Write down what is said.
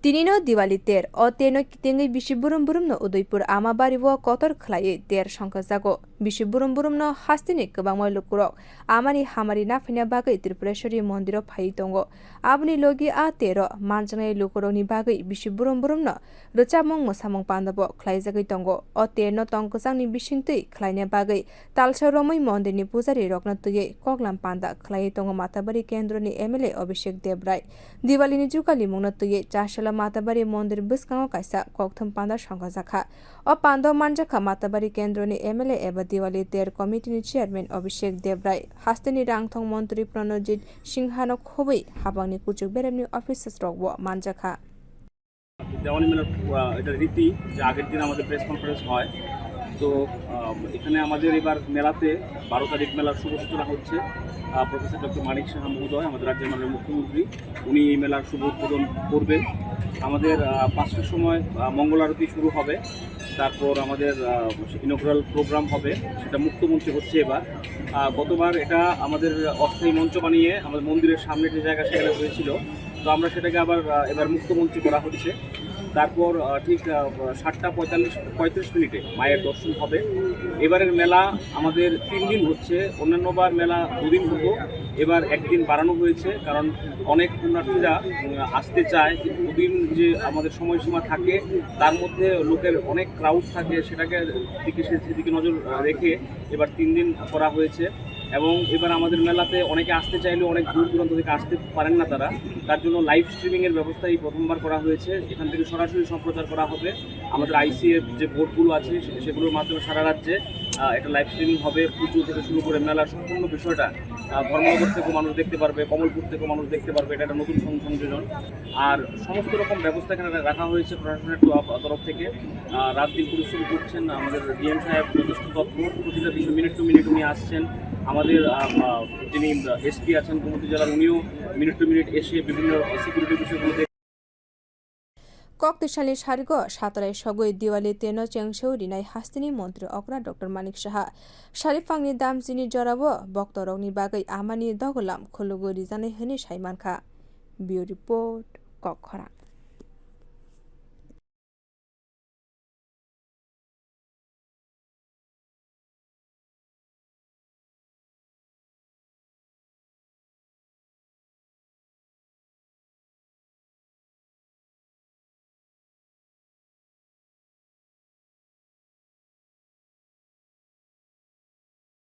Tinino Diwali ter o teno kitingi bishi burum no Udaipur Matabari wo kotor khlai ter chengsajaknai bishi burum no hastini kwbangma lukurok amani hamari nafina bagai Tripureshwari mondiro phai tongo aboni logi a tero manjaknai lukurokni bagai bishi burum no rwchabmung mosamung pandao khwlaijakha tongo o terno tongkjangni bisingtwi khlaina bagai talsa romoi mondirni pujari rokno twiwi kokthum panda khlai tongo Matabari kendroni MLA Abhisheck Debroy Diwali ni jugalmungno twiwi chasalo Matabari mondir bwskango kaisa kokthum panda chengsajaknai o pandao manjakha Matabari kendroni MLA eba Diwali ter committee chairman Abhisheck Debroy hastini rangthong Montri Pranojit Singhano khobui habangni kuchuk beremni officers rokbo manjakha Diwali মেলার এটা রীতি যে আগের দিন আমাদের press conference হয়। তো এখানে আমাদের এবার মেলাতে 12 তারিখ মেলার শুভ সূচনা হচ্ছে। প্রফেসর ডক্টর মানিক সাহা মহোদয় আমাদের রাজ্যের মাননীয় মুখ্যমন্ত্রী উনি এই মেলার শুভ উদ্বোধন করবেন। আমাদের 5টার সময় মঙ্গল আরতি শুরু হবে, তারপর আমাদের ইনগ্রাল প্রোগ্রাম হবে, সেটা মুক্তমঞ্চে হচ্ছে এবার। গতবার এটা আমাদের অস্থায়ী মঞ্চ বানিয়ে আমাদের মন্দিরের সামনে যে জায়গা সেখানে হয়েছিল, তো আমরা সেটাকে আবার এবার মুক্তমঞ্চে করা হচ্ছে। তারপর ঠিক 7:45 মিনিটে মায়ের দর্শন হবে। এবারের মেলা আমাদের 3 দিন হচ্ছে, অন্যান্যবার মেলা 2 দিন হতো, এবার 1 দিন বাড়ানো হয়েছে কারণ অনেক পুণ্যার্থীরা আসতে চায়, কিন্তু 2 দিন যে আমাদের সময়সীমা থাকে তার মধ্যে লোকের অনেক ক্রাউড থাকে, সেদিকে নজর রেখে এবার 3 দিন করা হয়েছে। এবং এবার আমাদের মেলাতে অনেকে আসতে চাইলেও অনেক দূর দূরান্ত থেকে আসতে পারেন না তারা, তার জন্য লাইভ স্ট্রিমিংয়ের ব্যবস্থা এই প্রথমবার করা হয়েছে। এখান থেকে সরাসরি সম্প্রচার করা হবে। আমাদের আইসিএফ যে বোর্ডগুলো আছে সেগুলোর মাধ্যমে সারা রাজ্যে এটা লাইভ স্ট্রিমিং হবে। পুজো থেকে শুরু করে মেলার সম্পূর্ণ বিষয়টা ধর্মনগর থেকেও মানুষ দেখতে পারবে, কমলপুর থেকেও মানুষ দেখতে পারবে। এটা একটা নতুন সংযোজন। আর সমস্ত রকম ব্যবস্থা এখানে রাখা হয়েছে প্রশাসনের তরফ থেকে। রাত দিন পরিশ্রম করছেন আমাদের ডিএম সাহেব, যথেষ্ট তৎপর, প্রতিটা বিষয় মিনিট টু মিনিট উনি আসছেন। আমাদের যিনি এসপি আছেন গোমতী জেলার, উনিও মিনিট টু মিনিট এসে বিভিন্ন সিকিউরিটি বিষয়গুলো kokthum sargo satarai sogoi Diwali teno chengseu rinai hastini Montri okra Dr. Manik Saha sarifangni damjini jorabo boktorokni bagai amani dogolam khulugo rijanai hini saimankha. Bureau report kokthum.